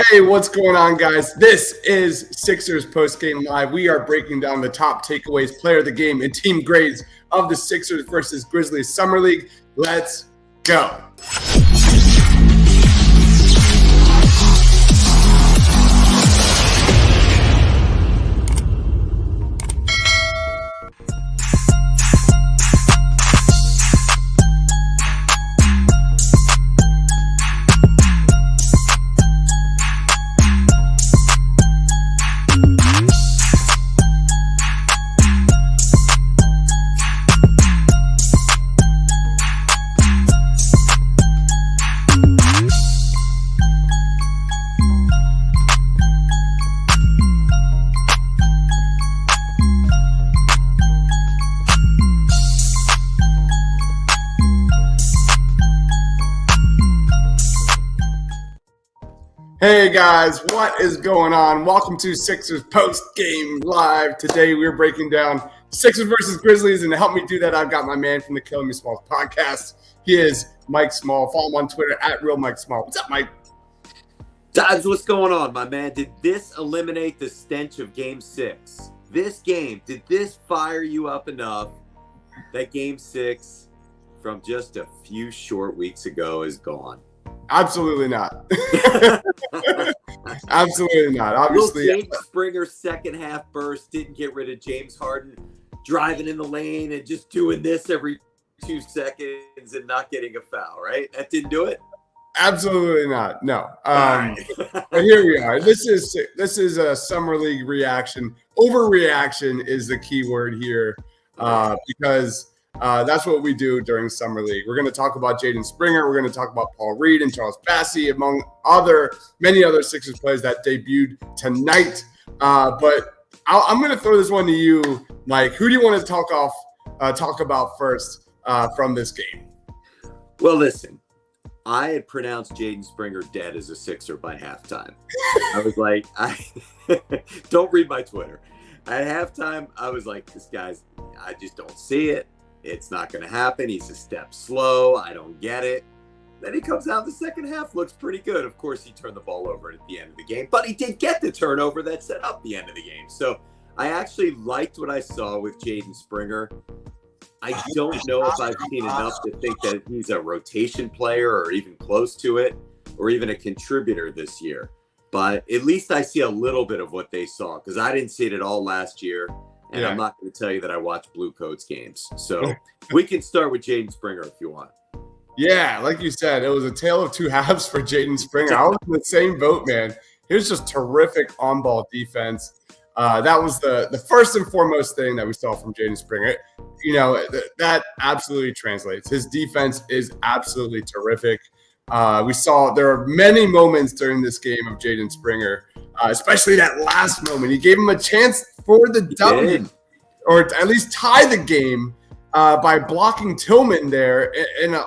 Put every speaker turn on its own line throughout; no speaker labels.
Hey, what's going on, guys? This is Sixers Postgame Live. We are breaking down the top takeaways, player of the game, and team grades of the Sixers versus Grizzlies Summer League. Let's go. Hey guys, what is going on? Welcome to Sixers Post Game Live. Today we're breaking down Sixers versus Grizzlies, and to help me do that, I've got my man from the Killing Me Small podcast. He is Mike Small. Follow him on Twitter at RealMikeSmall. What's up, Mike?
Dodge, what's going on, my man? Did this eliminate the stench of Game 6? This game, did this fire you up enough that Game 6 from just a few short weeks ago is gone?
Absolutely not. Absolutely not. Obviously,
Jaden Springer's second half burst didn't get rid of James Harden driving in the lane and just doing this every 2 seconds and not getting a foul, right? That didn't do it?
Absolutely not. No. But here we are. This is a summer league reaction. Overreaction is the key word here, because that's what we do during summer league. We're going to talk about Jaden Springer. We're going to talk about Paul Reed and Charles Bassey, among many other Sixers players that debuted tonight. But I'm going to throw this one to you, Mike. Who do you want to talk about first from this game?
Well, listen. I had pronounced Jaden Springer dead as a Sixer by halftime. I was like, don't read my Twitter. At halftime, I was like, I just don't see it. It's not going to happen. He's a step slow. I don't get it. Then he comes out in the second half, looks pretty good. Of course, he turned the ball over at the end of the game, but he did get the turnover that set up the end of the game. So I actually liked what I saw with Jaden Springer. I don't know if I've seen enough to think that he's a rotation player or even close to it or even a contributor this year. But at least I see a little bit of what they saw because I didn't see it at all last year. And I'm not going to tell you that I watch Blue Coats games. So we can start with Jaden Springer if you want.
Yeah, like you said, it was a tale of two halves for Jaden Springer. I was in the same boat, man. Here's just terrific on-ball defense. That was the first and foremost thing that we saw from Jaden Springer. You know, that absolutely translates. His defense is absolutely terrific. We saw there are many moments during this game of Jaden Springer, especially that last moment. He gave him a chance for the W, or at least tie the game by blocking Tillman there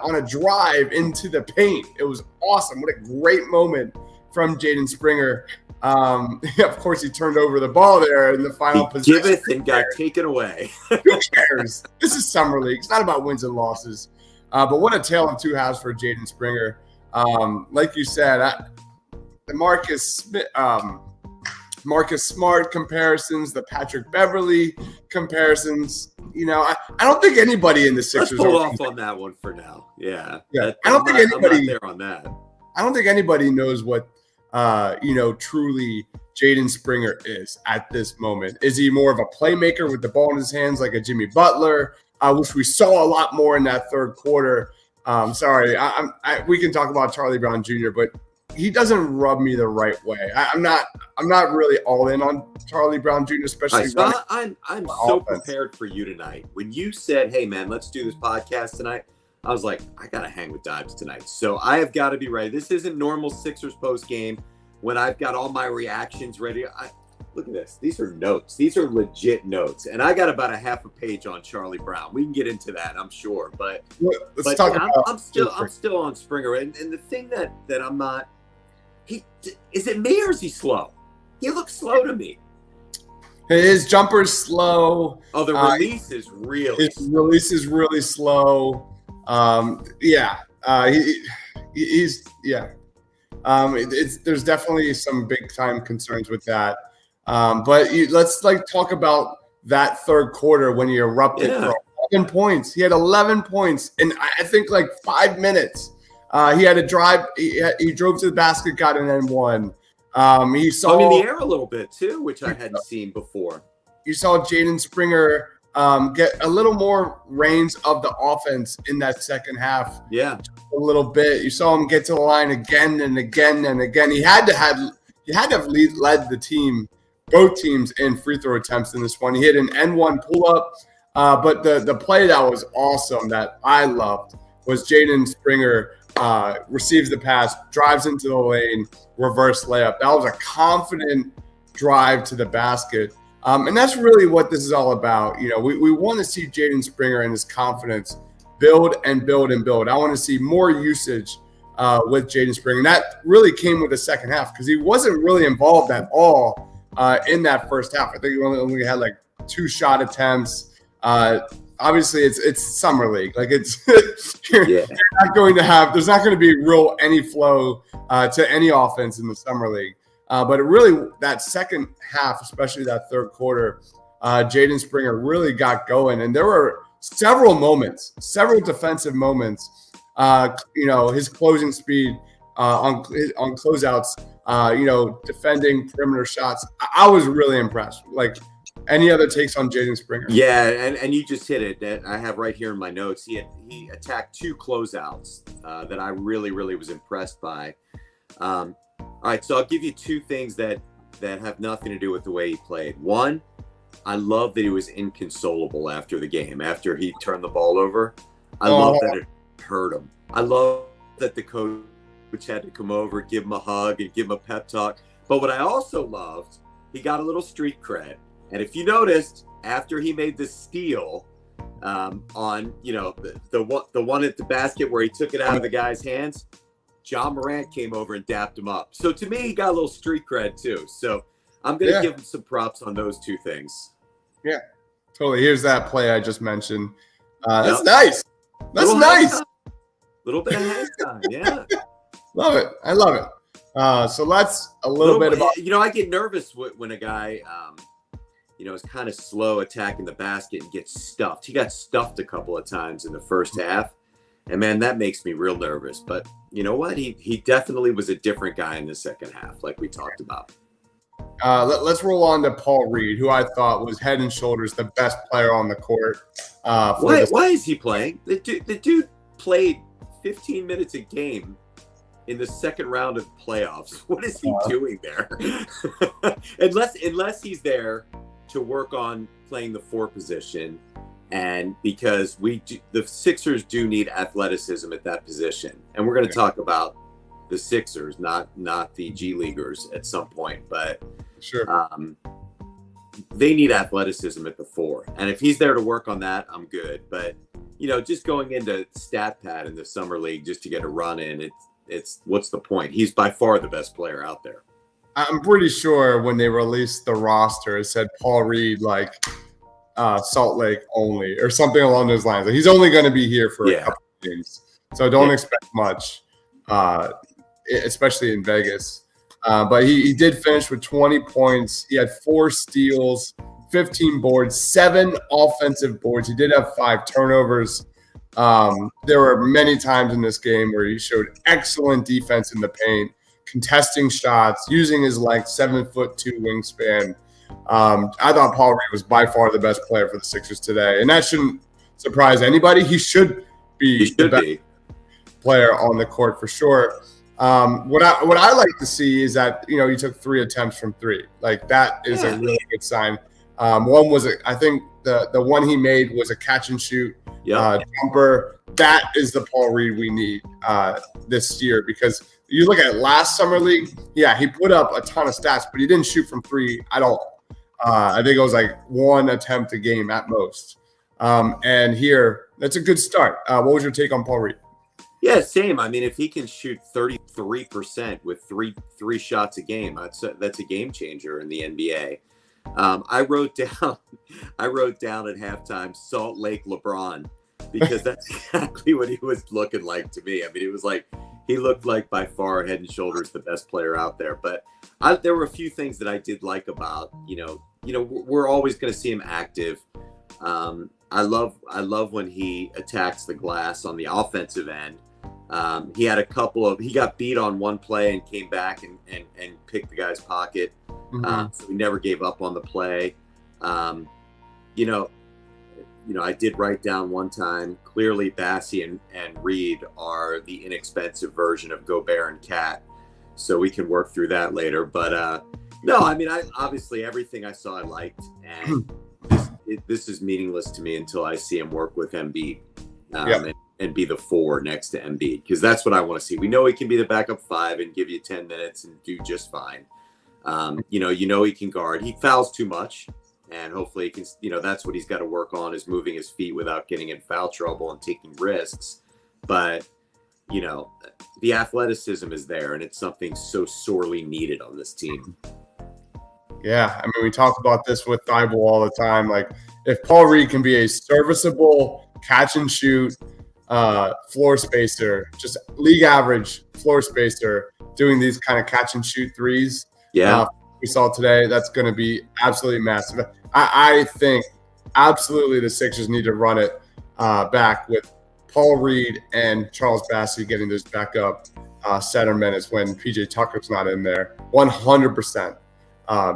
on a drive into the paint. It was awesome. What a great moment from Jaden Springer. Of course, he turned over the ball there in the final possession.
Giveth and got taken away.
Who cares? This is summer league. It's not about wins and losses. But what a tale of two halves for Jaden Springer. Like you said, the Marcus Smart comparisons, the Patrick Beverley comparisons. You know, I don't think anybody in the Sixers.
Let's hold off on that one for now. Yeah.
I don't think anybody
I'm not there on that.
I don't think anybody knows what truly Jaden Springer is at this moment. Is he more of a playmaker with the ball in his hands like a Jimmy Butler, which we saw a lot more in that third quarter? We can talk about Charlie Brown Jr., but he doesn't rub me the right way. I'm not really all in on Charlie Brown Jr., especially.
I'm so prepared for you tonight. When you said, "Hey man, let's do this podcast tonight," I was like, I gotta hang with Dibes tonight. So I have got to be ready. This isn't normal Sixers post game when I've got all my reactions ready. Look at this. These are notes. These are legit notes. And I got about a half a page on Charlie Brown. We can get into that, I'm sure. But I'm still on Springer. And the thing that I'm not, is it me or is he slow? He looks slow to me.
His jumper's slow.
Oh, the release is really
his slow. Release is really slow. He's There's definitely some big time concerns with that. But let's talk about that third quarter when he erupted for 11 points. He had 11 points in I think 5 minutes. He had a drive. He drove to the basket, got an N1. He saw
in the air a little bit too, which I hadn't seen before.
You saw Jaden Springer get a little more reins of the offense in that second half.
Yeah,
a little bit. You saw him get to the line again and again and again. He had to have led the team, both teams, in free throw attempts in this one. He hit an N1 pull up, but the play that was awesome that I loved was Jaden Springer receives the pass, drives into the lane, reverse layup. That was a confident drive to the basket. And that's really what this is all about. We want to see Jaden Springer and his confidence build and build and build. I want to see more usage with Jaden Springer. And that really came with the second half because he wasn't really involved at all in that first half. I think he only had 2 shot attempts. Obviously, it's summer league. You're not going to have – there's not going to be any flow to any offense in the summer league. But it really, that second half, especially that third quarter, Jaden Springer really got going. And there were several defensive moments. His closing speed on closeouts, defending perimeter shots. I was really impressed. Any other takes on Jaden Springer?
Yeah, and you just hit it. That I have right here in my notes. He attacked 2 closeouts that I really, really was impressed by. All right, so I'll give you 2 things that have nothing to do with the way he played. One, I love that he was inconsolable after the game, after he turned the ball over. I love that it hurt him. I love that the coach had to come over, give him a hug, and give him a pep talk. But what I also loved, he got a little street cred. And if you noticed, after he made the steal on, the one at the basket where he took it out of the guy's hands, John Morant came over and dapped him up. So to me, he got a little street cred too. So I'm going to give him some props on those 2 things. Yeah,
totally. Here's that play I just mentioned. That's nice. That's nice.
Little bit of halftime. Yeah.
Love it. I love it. So that's a little bit about.
I get nervous when a guy, is kind of slow attacking the basket and gets stuffed. He got stuffed a couple of times in the first half. And man, that makes me real nervous. But you know what? He definitely was a different guy in the second half, like we talked about.
Let's roll on to Paul Reed, who I thought was head and shoulders the best player on the court.
Why is he playing? The dude played 15 minutes a game in the second round of the playoffs. What is he doing there? unless he's there to work on playing the 4 position. And because the Sixers do need athleticism at that position. And we're going to talk about the Sixers, not the G Leaguers at some point. But
sure,
they need athleticism at the 4. And if he's there to work on that, I'm good. But, just going into StatPad in the Summer League just to get a run in, it's what's the point? He's by far the best player out there.
I'm pretty sure when they released the roster, it said Paul Reed, Salt Lake only or something along those lines. He's only going to be here for a couple of games, so don't expect much, especially in Vegas. But he did finish with 20 points. He had 4 steals, 15 boards, 7 offensive boards. He did have 5 turnovers. There were many times in this game where he showed excellent defense in the paint, contesting shots, using his 7'2" wingspan. I thought Paul Reed was by far the best player for the Sixers today, and that shouldn't surprise anybody. He should be the best player on the court for sure. What I like to see is that he took 3 attempts from 3. That is a really good sign. One was I think the one he made was a catch and shoot jumper. That is the Paul Reed we need this year, because you look at last summer league. Yeah, he put up a ton of stats, but he didn't shoot from 3 at all. I think it was 1 attempt a game at most. And here, that's a good start. What was your take on Paul Reed?
Yeah, same. I mean, if he can shoot 33% with three shots a game, that's a game changer in the NBA. I wrote down at halftime Salt Lake LeBron, because that's exactly what he was looking like to me. I mean, it was he looked like by far head and shoulders the best player out there. But there were a few things that I did like about, we're always going to see him active. I love when he attacks the glass on the offensive end. He had he got beat on one play and came back and picked the guy's pocket. So he never gave up on the play. I did write down one time, clearly Bassey and Reed are the inexpensive version of Gobert and Cat. So we can work through that later. But no, I mean, obviously everything I saw I liked. And this is meaningless to me until I see him work with Embiid and be the 4 next to Embiid, because that's what I want to see. We know he can be the backup 5 and give you 10 minutes and do just fine. He can guard. He fouls too much, and hopefully he can. That's what he's got to work on, is moving his feet without getting in foul trouble and taking risks. But the athleticism is there, and it's something so sorely needed on this team.
Yeah, I mean, we talk about this with Thibault all the time. Like, if Paul Reed can be a serviceable catch and shoot floor spacer, just league average floor spacer, doing these kind of catch and shoot threes, we saw today, that's going to be absolutely massive. I think absolutely the Sixers need to run it back with Paul Reed and Charles Bassey getting those backup center minutes when PJ Tucker's not in there, 100%.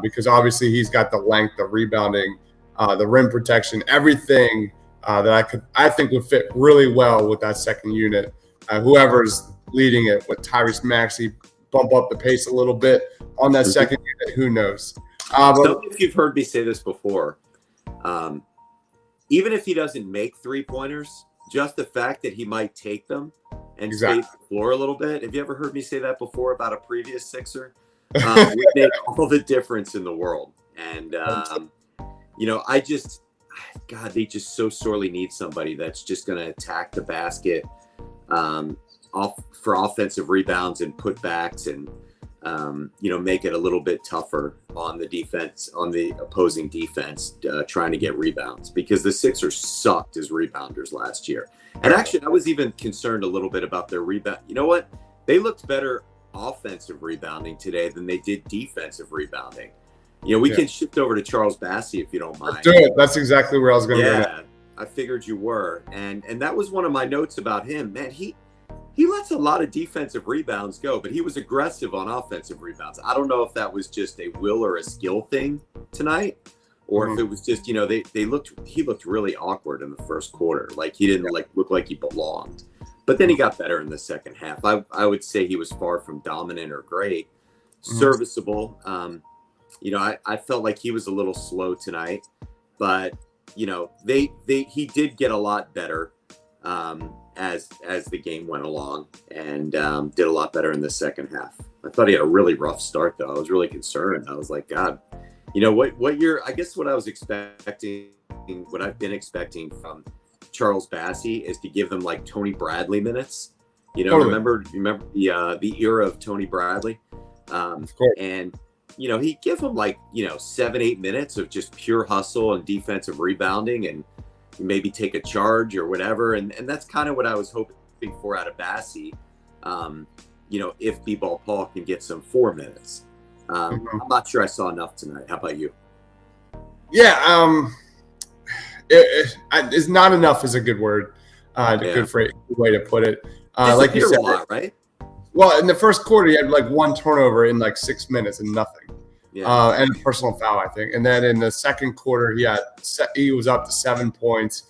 Because obviously he's got the length, the rebounding, the rim protection, everything that I think would fit really well with that second unit. Whoever's leading it with Tyrese Maxey, bump up the pace a little bit on that second unit. Who knows?
But if you've heard me say this before, even if he doesn't make 3-pointers, just the fact that he might take them and space the floor a little bit. Have you ever heard me say that before about a previous Sixer? Would make all the difference in the world. And they just so sorely need somebody that's just going to attack the basket for offensive rebounds and putbacks, and make it a little bit tougher on the defense, on the opposing defense, trying to get rebounds, because the Sixers sucked as rebounders last year. And actually, I was even concerned a little bit about their rebound. You know what? They looked better offensive rebounding today than they did defensive rebounding. We can shift over to Charles Bassey if you don't mind.
Do it. That's exactly where I was going to go.
Yeah, I figured you were. And that was one of my notes about him. Man, he lets a lot of defensive rebounds go, but he was aggressive on offensive rebounds. I don't know if that was just a will or a skill thing tonight, or if it was just, he looked really awkward in the first quarter. Like, he didn't look like he belonged. But then he got better in the second half. I would say he was far from dominant or great. Serviceable. I felt like he was a little slow tonight, but he did get a lot better as the game went along, and did a lot better in the second half. I thought he had a really rough start, though. I was really concerned. I was like, God, what I was expecting, what I've been expecting from Charles Bassey is to give them like Tony Bradley minutes. Totally. Remember the era of Tony Bradley?
Of course.
And he'd give them 7-8 minutes of just pure hustle and defensive rebounding, and maybe take a charge or whatever. And that's kind of what I was hoping for out of Bassey. If B-Ball Paul can get some 4 minutes. I'm not sure I saw enough tonight. How about you?
Yeah, it's not enough is a good word. Good way to put it. Like you said,
a lot, right?
Well, in the first quarter, he had 1 turnover in 6 minutes and nothing. And a personal foul, I think. And then in the second quarter, he was up to 7 points.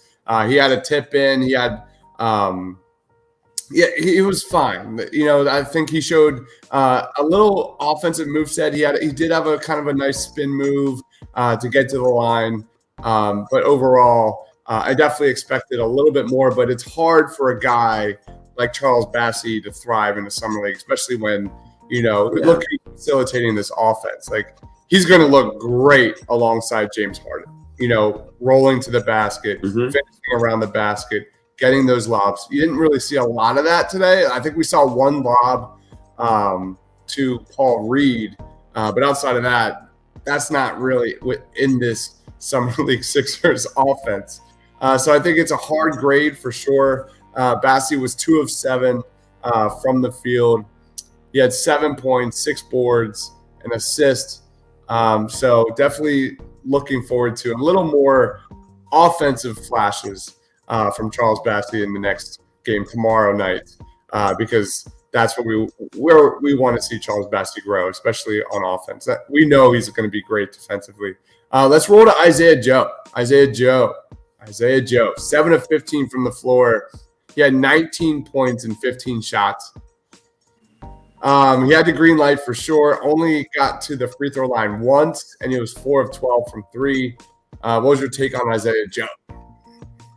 He had a tip in. He had, he was fine. I think he showed a little offensive moveset. He did have a kind of a nice spin move to get to the line. But overall, I definitely expected a little bit more. But it's hard for a guy like Charles Bassey to thrive in the summer league, especially when look at facilitating this offense. Like, he's going to look great alongside James Harden. Rolling to the basket, finishing around the basket, getting those lobs. You didn't really see a lot of that today. I think we saw 1 lob to Paul Reed, but outside of that, that's not really in this Summer League Sixers offense. So I think it's a hard grade for sure. Bassey was 2 of 7. from the field. He had 7 points, 6 boards, an assist. So definitely looking forward to a little more offensive flashes from Charles Bassey in the next game tomorrow night, because that's where we want to see Charles Bassey grow, especially on offense. We know he's going to be great defensively. Let's roll to Isaiah Joe. Isaiah Joe, 7 of 15 from the floor. He had 19 points and 15 shots. He had the green light for sure. Only got to the free throw line once, and he was 4 of 12 from 3. What was your take on Isaiah Joe?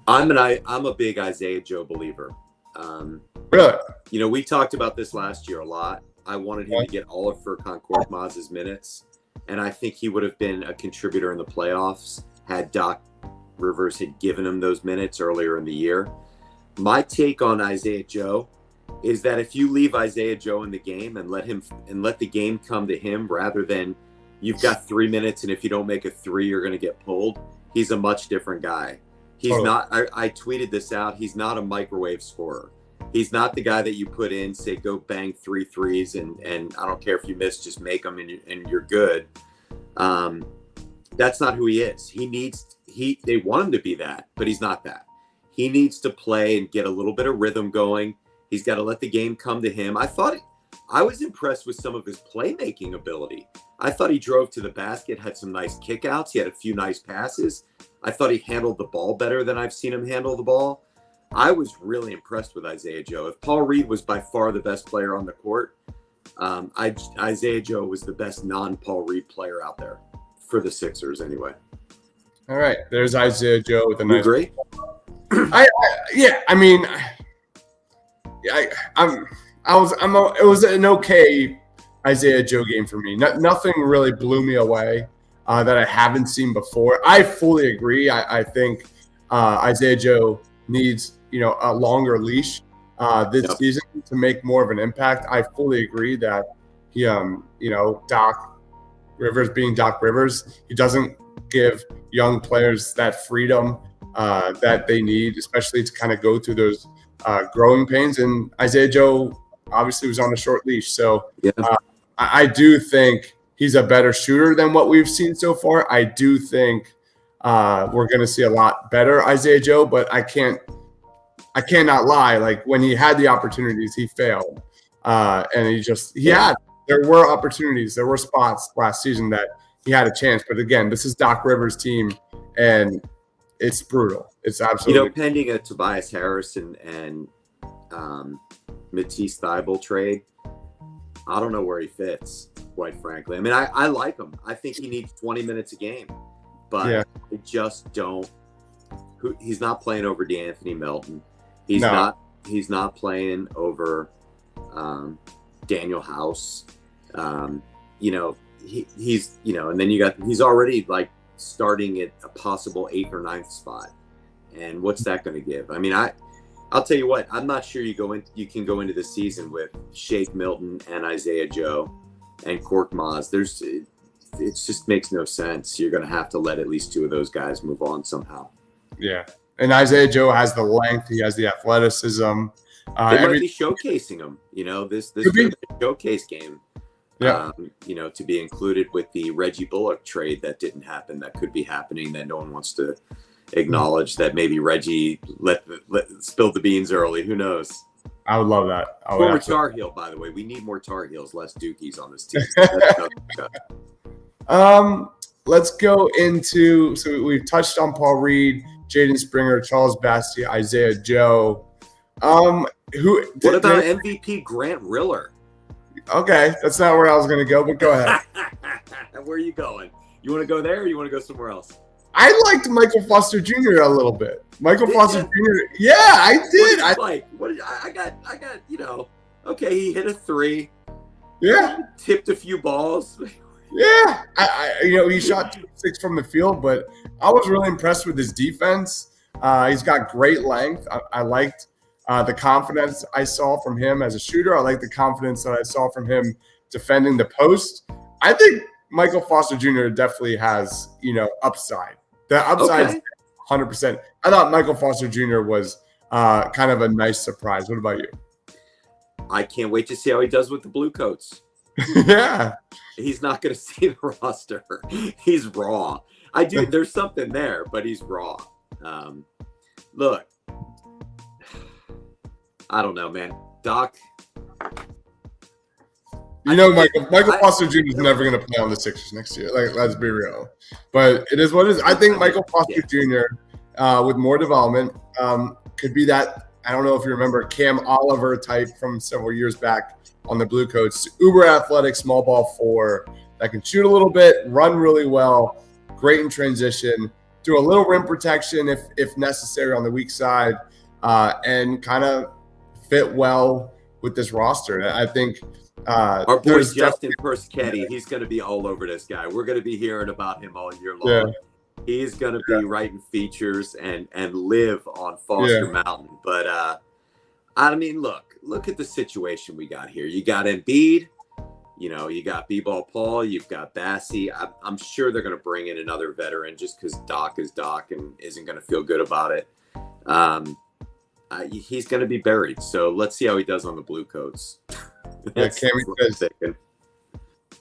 I'm a big Isaiah Joe believer.
Really?
We talked about this last year a lot. I wanted him to get all of Furkan Korkmaz's minutes, and I think he would have been a contributor in the playoffs had Doc Rivers had given him those minutes earlier in the year. My take on Isaiah Joe is that if you leave Isaiah Joe in the game and let the game come to him, rather than you've got 3 minutes and if you don't make a 3, you're going to get pulled, he's a much different guy. He's not, I tweeted this out, he's not a microwave scorer. He's not the guy that you put in, say, go bang 3 threes, and I don't care if you miss, just make them and you're good. That's not who he is. They want him to be that, but he's not that. He needs to play and get a little bit of rhythm going. He's got to let the game come to him. I was impressed with some of his playmaking ability. I thought he drove to the basket, had some nice kickouts. He had a few nice passes. I thought he handled the ball better than I've seen him handle the ball. I was really impressed with Isaiah Joe. If Paul Reed was by far the best player on the court, Isaiah Joe was the best non-Paul Reed player out there for the Sixers anyway.
All right. There's Isaiah Joe with a nice.
You agree?
It was an okay Isaiah Joe game for me. Nothing really blew me away that I haven't seen before. I fully agree. I think Isaiah Joe needs a longer leash this season to make more of an impact. I fully agree that he Doc Rivers being Doc Rivers, he doesn't give young players that freedom that they need, especially to kind of go through those growing pains. And Isaiah Joe obviously was on a short leash. So I do think he's a better shooter than what we've seen so far. I do think we're going to see a lot better Isaiah Joe, but I cannot lie. Like, when he had the opportunities, he failed. And there were opportunities, there were spots last season that he had a chance. But again, this is Doc Rivers' team, and it's brutal. It's absolutely
pending a Tobias Harris and Matisse Thybulle trade. I don't know where he fits, quite frankly. I mean, I like him. I think he needs 20 minutes a game, but I just don't. He's not playing over DeAnthony Melton. He's not playing over Daniel House. He's and then he's already like starting at a possible 8th or 9th spot. And what's that going to give? I mean, I'll tell you what, I'm not sure you can go into the season with Shake Milton and Isaiah Joe and Korkmaz. It just makes no sense. You're going to have to let at least 2 of those guys move on somehow.
Yeah. And Isaiah Joe has the length. He has the athleticism.
They might be showcasing him. This could be a showcase game.
Yeah.
To be included with the Reggie Bullock trade that didn't happen, that could be happening, that no one wants to acknowledge, that maybe Reggie let spilled the beans early. Who knows? I
would love that.
Former Tar Heel, by the way. We need more Tar Heels, less Dukies on this team.
Let's go into, so we've touched on Paul Reed, Jaden Springer, Charles Bassey, Isaiah Joe. What
about MVP Grant Riller?
Okay, that's not where I was going to go, but go ahead.
Where are you going? You want to go there, or you want to go somewhere else?
I liked Michael Foster Jr. a little bit. Foster Jr. Yeah, I did.
I got. Okay, he hit a 3.
Yeah,
tipped a few balls.
Yeah, he shot 6 from the field, but I was really impressed with his defense. He's got great length. I liked the confidence I saw from him as a shooter. I like the confidence that I saw from him defending the post. I think Michael Foster Jr. definitely has, upside. The upside is 100%. I thought Michael Foster Jr. was kind of a nice surprise. What about you?
I can't wait to see how he does with the Blue Coats.
Yeah.
He's not going to see the roster. He's raw. There's something there, but he's raw. Look, I don't know, man. Doc.
Michael Foster Jr. is never going to play on the Sixers next year. Like, let's be real. But it is what it is. I think Michael Foster Jr. With more development could be that. I don't know if you remember Cam Oliver type from several years back on the Blue Coats. Uber athletic, small ball 4 that can shoot a little bit, run really well, great in transition, do a little rim protection if necessary on the weak side, and kind of fit well with this roster. I think
our boy Justin Perschetti, he's going to be all over this guy. We're going to be hearing about him all year long. Yeah. He's going to be writing features and live on Foster Mountain. But, I mean, look at the situation we got here. You got Embiid, you got B-Ball Paul, you've got Bassey. I'm sure they're going to bring in another veteran just because Doc is Doc and isn't going to feel good about it. He's going to be buried. So let's see how he does on the Blue Coats.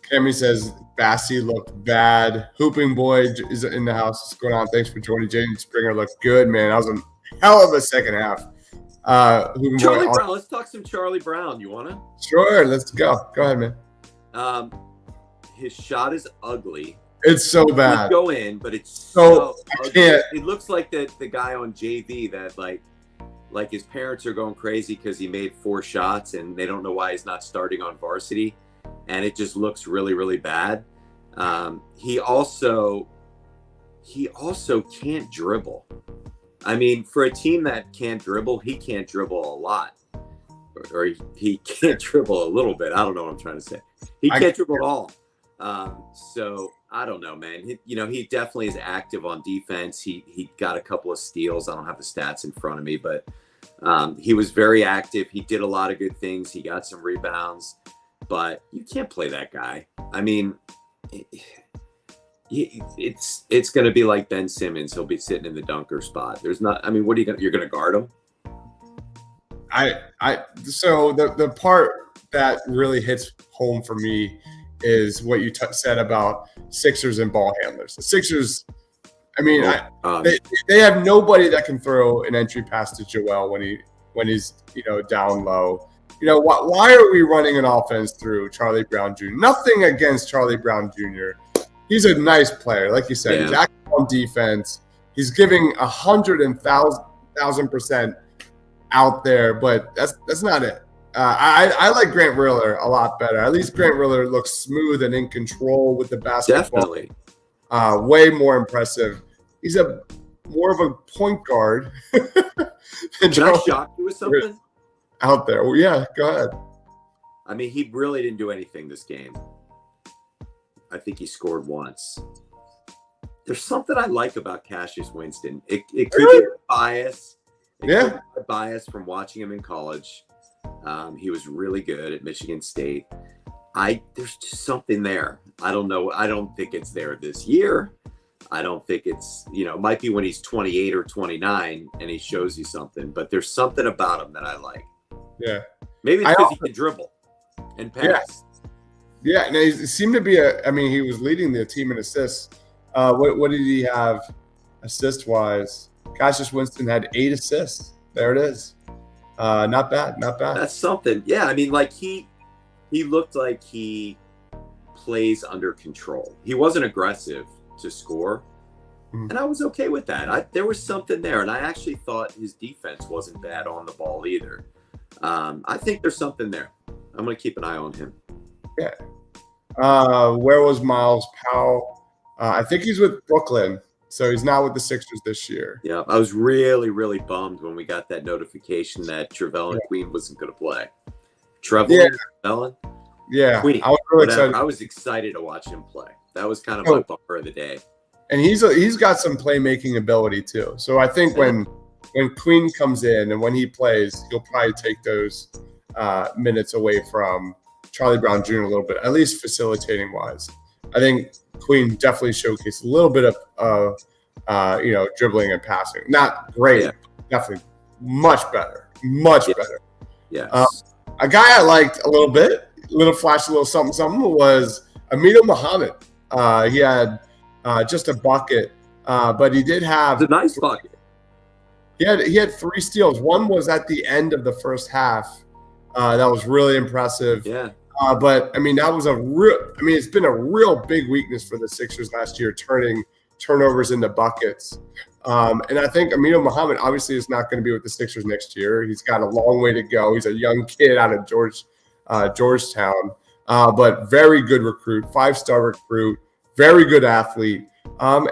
Cammy says Bassey looked bad. Hooping Boy is in the house. What's going on? Thanks for joining. Jaden Springer looked good, man. That was a hell of a second half.
Charlie Brown. Let's talk some Charlie Brown. You want to?
Sure. Let's go. Go ahead, man.
His shot is ugly.
It's so bad.
It go in, but it's so
I can't.
It looks like the guy on JV that like his parents are going crazy because he made 4 shots and they don't know why he's not starting on varsity. And it just looks really, really bad. He also can't dribble. I mean, for a team that can't dribble, he can't dribble a lot. Or he can't dribble a little bit. I don't know what I'm trying to say. He can't dribble at all. So I don't know, man. He definitely is active on defense. He got a couple of steals. I don't have the stats in front of me, but he was very active. He did a lot of good things. He got some rebounds. But you can't play that guy. I mean, it's going to be like Ben Simmons. He'll be sitting in the dunker spot. There's not. I mean, what are you going? You're going to guard him?
So the part that really hits home for me is what you said about Sixers and ball handlers. The Sixers. I mean, they have nobody that can throw an entry pass to Joel when he's down low. Why are we running an offense through Charlie Brown Jr.? Nothing against Charlie Brown Jr. He's a nice player. Like you said, he's active on defense. He's giving 1,000% out there, but that's not it. I like Grant Riller a lot better. At least Grant Riller looks smooth and in control with the basketball.
Definitely.
Way more impressive. He's more of a point guard.
Can I shock you with something?
Out there. Well, yeah, go ahead.
I mean, he really didn't do anything this game. I think he scored once. There's something I like about Cassius Winston. It could be a bias. Could be a bias from watching him in college. He was really good at Michigan State. There's just something there. I don't know. I don't think it's there this year. I don't think it's, it might be when he's 28 or 29 and he shows you something, but there's something about him that I like.
Yeah.
Maybe it's because he can dribble and pass.
Yeah. And he seemed to be he was leading the team in assists. What did he have assist-wise? Cassius Winston had 8 assists. There it is. Not bad.
That's something. Yeah. I mean, like he looked like he plays under control. He wasn't aggressive to score. And I was okay with that. There was something there. And I actually thought his defense wasn't bad on the ball either. I think there's something there. I'm going to keep an eye on him.
Yeah. Where was Miles Powell? I think he's with Brooklyn. So he's not with the Sixers this year.
Yeah. I was really, really bummed when we got that notification that Trevelyan Queen wasn't going to play. Trevelyan?
Yeah.
Queen.
I was really excited.
I was excited to watch him play. That was kind of my bumper of the day.
And he's got some playmaking ability too. So I think when Queen comes in and when he plays, he'll probably take those minutes away from Charlie Brown Jr. a little bit, at least facilitating wise. I think Queen definitely showcased a little bit of dribbling and passing. Not great, definitely much better. Much better.
Yes.
A guy I liked a little bit, little flash, a little something, something was Aminu Muhammad. He had just a bucket, but he did have
It's a nice bucket.
He had 3 steals. One was at the end of the first half. That was really impressive.
Yeah.
But I mean, that was it's been a real big weakness for the Sixers last year, turning turnovers into buckets. And I think Aminu Muhammad obviously is not going to be with the Sixers next year. He's got a long way to go. He's a young kid out of Georgetown, but very good recruit, 5-star recruit, very good athlete. And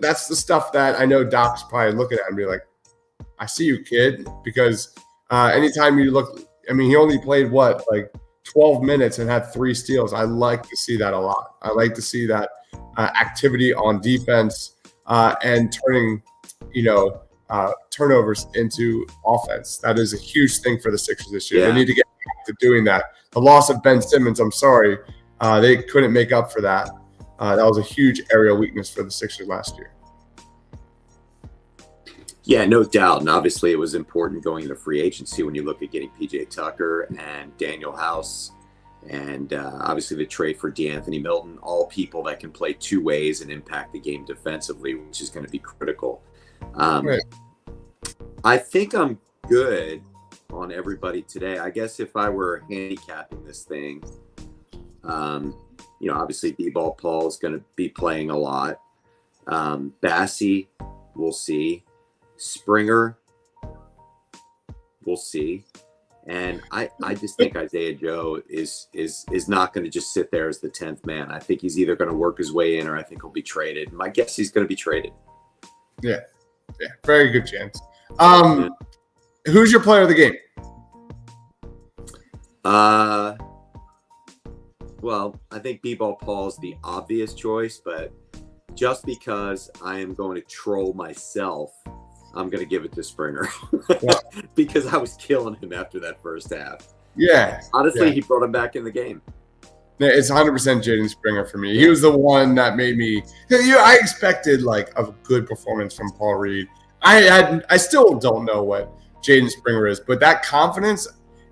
that's the stuff that I know Doc's probably looking at and be like, I see you, kid, because anytime you look, I mean, he only played 12 minutes and had 3 steals. I like to see that a lot. I like to see that activity on defense and turning, turnovers into offense. That is a huge thing for the Sixers this year.
Yeah.
They need to get back to doing that. The loss of Ben Simmons, I'm sorry, they couldn't make up for that. That was a huge aerial weakness for the Sixers last year.
Yeah, no doubt. And obviously it was important going into free agency when you look at getting PJ Tucker and Daniel House and obviously the trade for DeAnthony Milton, all people that can play 2 ways and impact the game defensively, which is going to be critical.
Right.
I think I'm good on everybody today. I guess if I were handicapping this thing, obviously D-Ball Paul is going to be playing a lot. Bassey, we'll see. Springer, we'll see. And I just think Isaiah Joe is not going to just sit there as the 10th man. I think he's either going to work his way in or I think he'll be traded. My guess he's going to be traded.
Yeah, very good chance. Who's your player of the game?
Well, I think B-Ball Paul's the obvious choice, but just because I am going to troll myself, I'm going to give it to Springer because I was killing him after that first half.
Yeah.
Honestly, He brought him back in the game.
It's 100% Jaden Springer for me. He was the one that made me – I expected a good performance from Paul Reed. I still don't know what Jaden Springer is, but that confidence,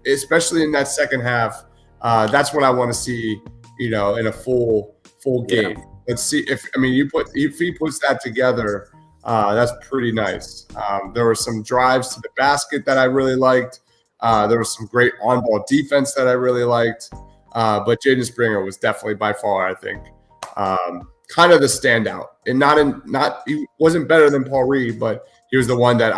especially in that second half, that's what I want to see, in a full game. Yeah. Let's see if he puts that together – that's pretty nice. There were some drives to the basket that I really liked. There was some great on-ball defense that I really liked. But Jaden Springer was definitely by far, I think, kind of the standout. And he wasn't better than Paul Reed, but he was the one that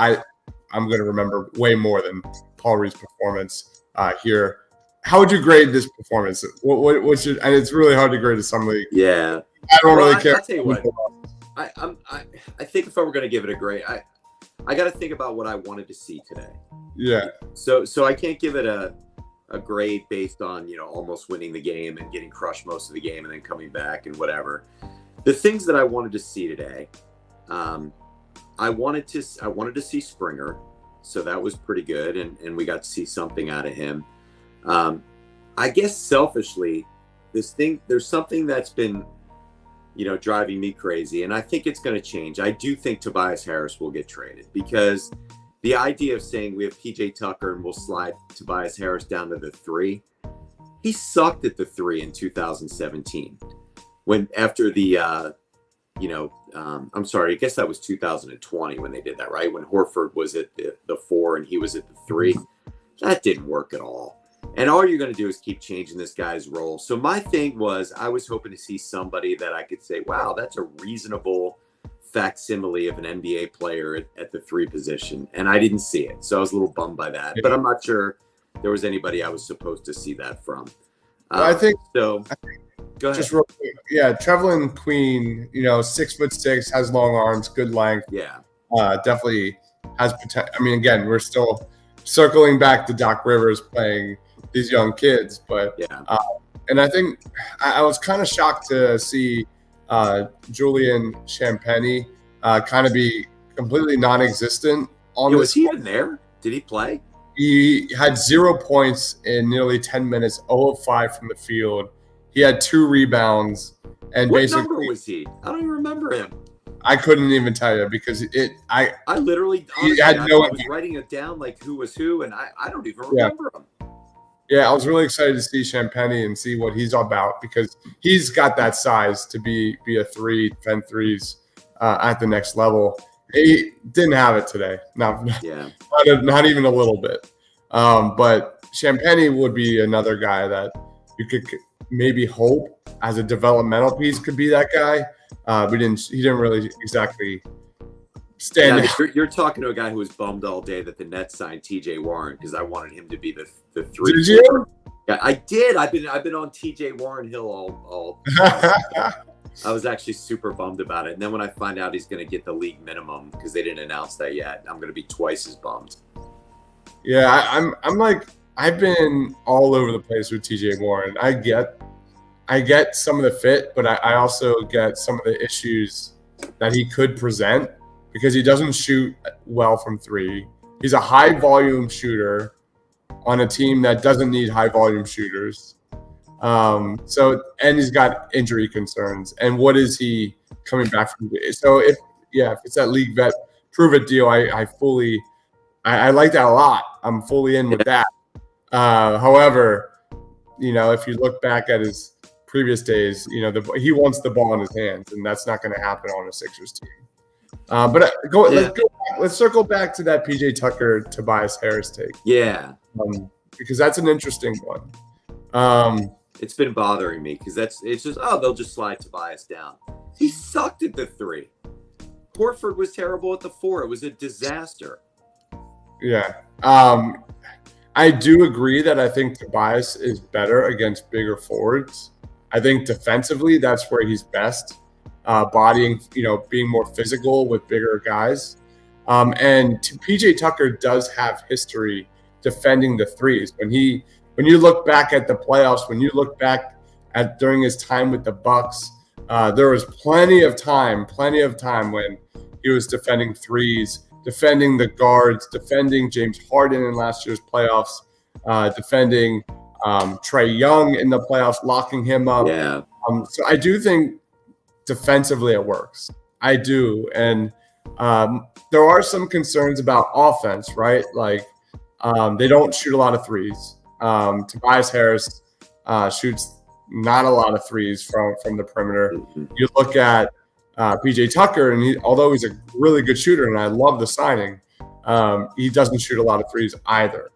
I'm going to remember way more than Paul Reed's performance here. How would you grade this performance? What should? And it's really hard to grade to somebody.
Yeah,
I don't really care.
I'll tell you what. I think if I were going to give it a grade, I got to think about what I wanted to see today.
Yeah.
So I can't give it a grade based on almost winning the game and getting crushed most of the game and then coming back and whatever. The things that I wanted to see today, I wanted to see Springer, so that was pretty good, and we got to see something out of him. I guess selfishly, there's something that's been driving me crazy. And I think it's going to change. I do think Tobias Harris will get traded because the idea of saying we have PJ Tucker and we'll slide Tobias Harris down to the 3, he sucked at the 3 in 2017 after the, I'm sorry, I guess that was 2020 when they did that, right? When Horford was at the 4 and he was at the 3. That didn't work at all. And all you're going to do is keep changing this guy's role. So my thing was I was hoping to see somebody that I could say, wow, that's a reasonable facsimile of an NBA player at the 3 position. And I didn't see it. So I was a little bummed by that. But I'm not sure there was anybody I was supposed to see that from.
I think
so. Go ahead.
Just real quick. Yeah, Trevelyan Queen, 6'6", has long arms, good length.
Yeah.
Definitely has potential. I mean, again, we're still circling back to Doc Rivers playing these young kids, but and I think I was kind of shocked to see Julian Champagny kind of be completely non-existent on this.
Was he even there? Did he play?
He had 0 points in nearly 10 minutes, 0 of 5 from the field. He had 2 rebounds, and
what
basically,
number was he? I don't even remember him.
I couldn't even tell you because I
literally honestly, I was writing it down like who was who, and I don't even remember him.
Yeah, I was really excited to see Champagny and see what he's all about because he's got that size to be a 3, defend threes at the next level. He didn't have it today. Not even a little bit. But Champagny would be another guy that you could maybe hope as a developmental piece could be that guy. He didn't really exactly stand out.
You're talking to a guy who was bummed all day that the Nets signed T.J. Warren because I wanted him to be the 3.
Did you?
Yeah, I did. I've been on T.J. Warren Hill all. I was actually super bummed about it, and then when I find out he's going to get the league minimum because they didn't announce that yet, I'm going to be twice as bummed.
Yeah, I'm like I've been all over the place with T.J. Warren. I get some of the fit, but I also get some of the issues that he could present because he doesn't shoot well from 3. He's a high volume shooter on a team that doesn't need high volume shooters. And he's got injury concerns. And what is he coming back from? So if it's that league vet prove it deal, I like that a lot. I'm fully in with that. However, if you look back at his previous days, he wants the ball in his hands, and that's not going to happen on a Sixers team. Let's circle back to that PJ Tucker Tobias Harris take.
Yeah,
because that's an interesting one.
It's been bothering me because it's just they'll just slide Tobias down. He sucked at the 3. Horford was terrible at the 4. It was a disaster.
Yeah. I do agree that I think Tobias is better against bigger forwards. I think defensively, that's where he's best. Bodying, being more physical with bigger guys. And PJ Tucker does have history defending the 3s. When you look back at the playoffs, when you look back at during his time with the Bucks, there was plenty of time when he was defending 3s, defending the guards, defending James Harden in last year's playoffs, defending Trae Young in the playoffs, locking him up.
Yeah.
So I do think defensively it works. I do. And there are some concerns about offense, right? Like they don't shoot a lot of 3s. Tobias Harris shoots not a lot of 3s from the perimeter.
Mm-hmm.
You look at PJ Tucker, and although he's a really good shooter, and I love the signing, he doesn't shoot a lot of 3s either.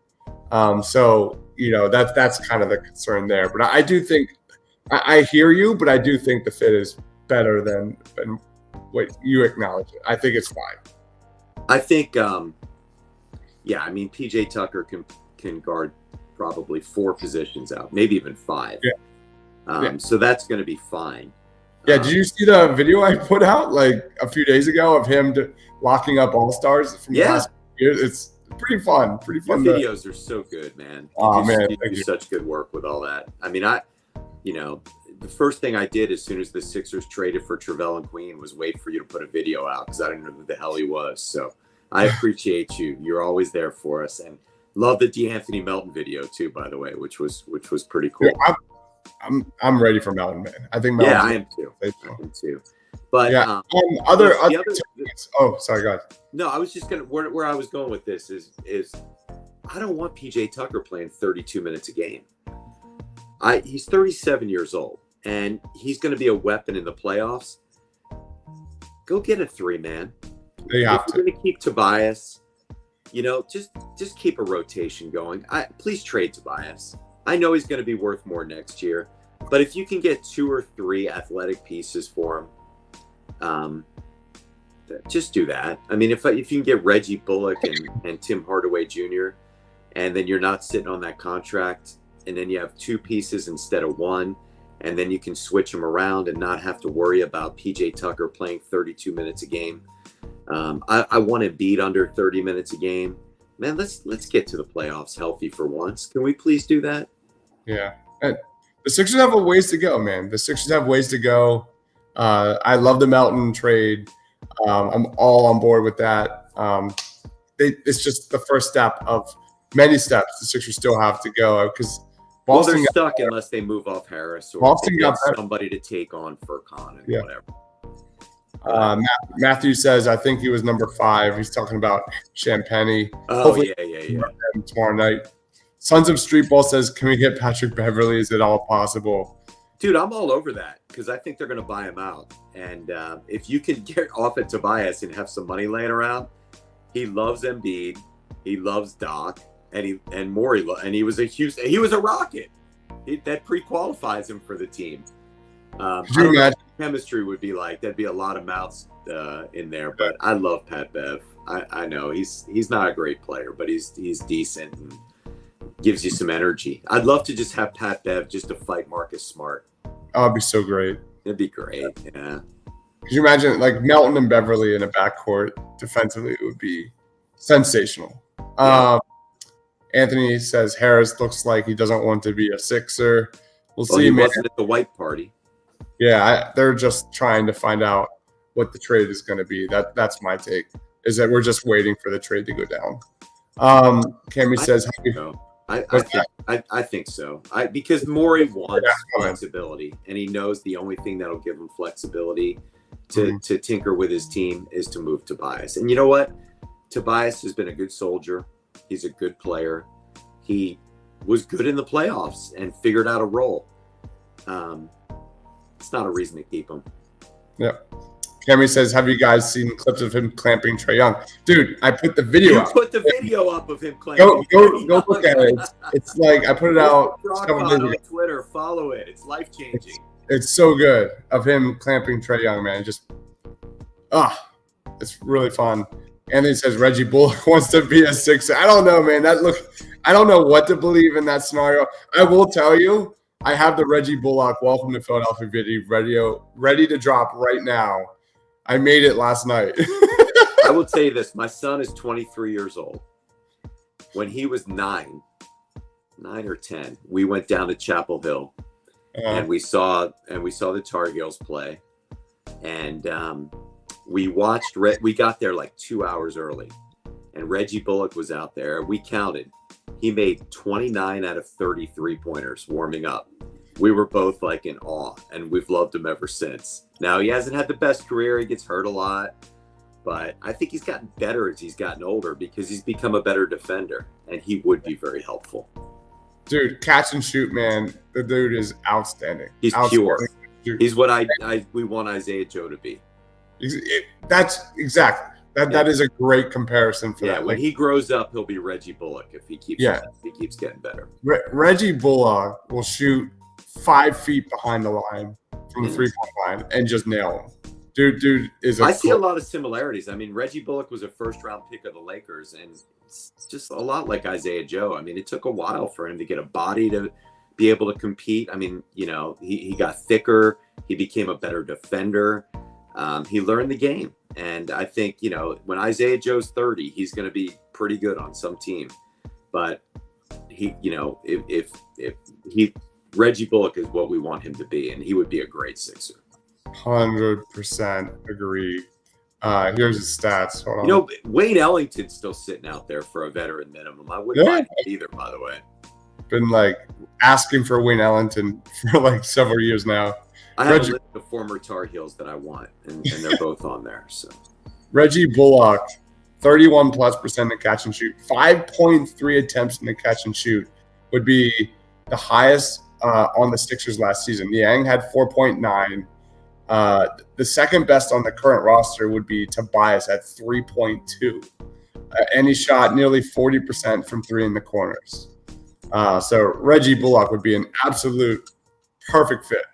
So that's kind of the concern there. But I do think I hear you, but I do think the fit is better than what you acknowledge. I think it's fine.
I think, PJ Tucker can guard probably 4 positions out, maybe even 5.
Yeah.
So that's going to be fine.
Yeah, did you see the video I put out like a few days ago of him locking up all-stars from the last few years? It's pretty fun. Pretty fun.
Your videos are so good, man. You do such good work with all that. I mean, the first thing I did as soon as the Sixers traded for Travell and Queen was wait for you to put a video out because I didn't know who the hell he was. So I appreciate you. You're always there for us, and love the D'Anthony Melton video too, by the way, which was pretty cool.
Yeah, I'm ready for Melton, man. I think Melton.
Yeah, I am too. But
sorry, go ahead.
No, I was just gonna where I was going with this is I don't want PJ Tucker playing 32 minutes a game. He's 37 years old, and he's going to be a weapon in the playoffs. Go get a 3, man.
They have
if you're going to keep Tobias, just keep a rotation going. Please trade Tobias. I know he's going to be worth more next year, but if you can get 2 or 3 athletic pieces for him, just do that. I mean, if you can get Reggie Bullock and Tim Hardaway Jr., and then you're not sitting on that contract, and then you have 2 pieces instead of 1, and then you can switch them around and not have to worry about PJ Tucker playing 32 minutes a game. I want to beat under 30 minutes a game. Man, let's get to the playoffs healthy for once. Can we please do that?
Yeah. And the Sixers have a ways to go, man. The Sixers have ways to go. I love the Melton trade. I'm all on board with that. It's just the first step of many steps the Sixers still have to go because
they're stuck unless they move off Harris or
Boston
they get somebody to take on Furkan and whatever.
Matthew says, I think he was number 5. He's talking about Champagny.
Oh, yeah.
Tomorrow night. Sons of Streetball says, can we get Patrick Beverley? Is it all possible?
Dude, I'm all over that because I think they're going to buy him out. And if you can get off at Tobias and have some money laying around, he loves Embiid, he loves Doc, and Morey, and he was a Rocket. That pre-qualifies him for the team. I don't know what chemistry would be like. There'd be a lot of mouths in there, but I love Pat Bev. I know he's not a great player, but he's decent and gives you some energy. I'd love to just have Pat Bev just to fight Marcus Smart.
Oh, it'd be so great.
It'd be great, yeah.
Could you imagine like Melton and Beverly in a backcourt defensively? It would be sensational. Yeah. Anthony says Harris looks like he doesn't want to be a Sixer. We'll see.
He wasn't at the white party.
Yeah, they're just trying to find out what the trade is going to be. That's my take. Is that we're just waiting for the trade to go down. Cammy says,
I think so. Because Morey wants flexibility, and he knows the only thing that'll give him flexibility to tinker with his team is to move Tobias. And you know what? Tobias has been a good soldier. He's a good player. He was good in the playoffs and figured out a role. It's not a reason to keep him.
Yep. Cammy says, have you guys seen clips of him clamping Trae Young? Dude, I put the video up.
You put the video up of him clamping
Go look at it. It's like I put it out
on Twitter. Follow it. It's life-changing.
It's so good of him clamping Trae Young, man. It's really fun. Anthony says Reggie Bullock wants to be a Sixer. I don't know, man. I don't know what to believe in that scenario. I will tell you, I have the Reggie Bullock Welcome to Philadelphia video ready to drop right now. I made it last night.
I will tell you this. My son is 23 years old. When he was 9 or 10, we went down to Chapel Hill and we saw the Tar Heels play. And we got there like 2 hours early, and Reggie Bullock was out there. We counted. He made 29 out of 30 3-pointers warming up. We were both like in awe, and we've loved him ever since. Now, he hasn't had the best career. He gets hurt a lot, but I think he's gotten better as he's gotten older because he's become a better defender, and he would be very helpful.
Dude, catch and shoot, man. The dude is outstanding.
He's pure. He's what we want Isaiah Joe to be.
That's exactly. That is a great comparison for that.
When he grows up, he'll be Reggie Bullock if he keeps getting better.
Reggie Bullock will shoot 5 feet behind the line from the 3-point line and just nail him. Dude is.
I see a lot of similarities. I mean, Reggie Bullock was a first-round pick of the Lakers, and it's just a lot like Isaiah Joe. I mean, it took a while for him to get a body to be able to compete. I mean, he got thicker. He became a better defender. He learned the game. And I think, when Isaiah Joe's 30, he's going to be pretty good on some team. But Reggie Bullock is what we want him to be, and he would be a great Sixer.
100% agree. Here's his stats. Hold on.
Wayne Ellington's still sitting out there for a veteran minimum. I wouldn't mind that either, by the way.
Been asking for Wayne Ellington for several years now.
I have a list of former Tar Heels that I want, and they're both on there. So
Reggie Bullock, 31+% in the catch and shoot, 5.3 attempts in the catch and shoot would be the highest on the Sixers last season. Yang had 4.9. The second best on the current roster would be Tobias at 3.2. And he shot nearly 40% from 3 in the corners. So Reggie Bullock would be an absolute perfect fit